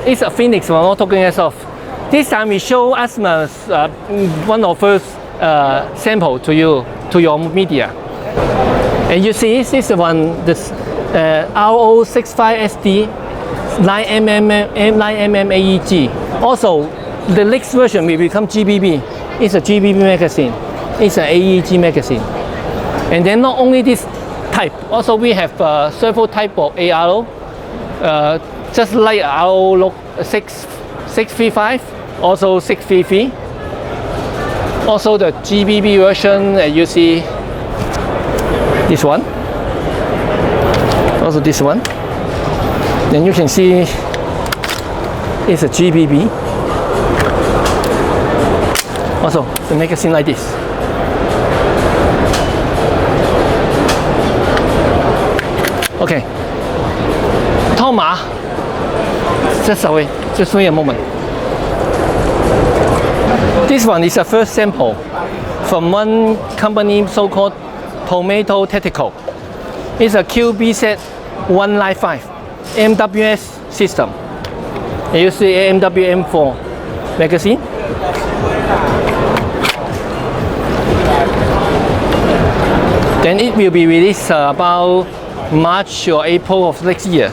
It's a Phoenix from Octagon Airsoft. This time we show Asma's one of first sample to you, to your media. And you see, this is the one, this RO65SD 9mm AEG. Also, the next version will become GBB. It's a GBB magazine. It's an AEG magazine. And then not only this type, also we have several type of ARO, just like RO look 635, also 633. Also the GBB version, you see this one. Also this one. Then you can see it's a GBB. Also the magazine like this. Okay. Toma, just away. Just wait a moment. This one is a first sample from one company so-called Tomato Tactical. It's a QBZ 195 MWS system. And you see AMW M4 magazine. Then it will be released about March or April of next year.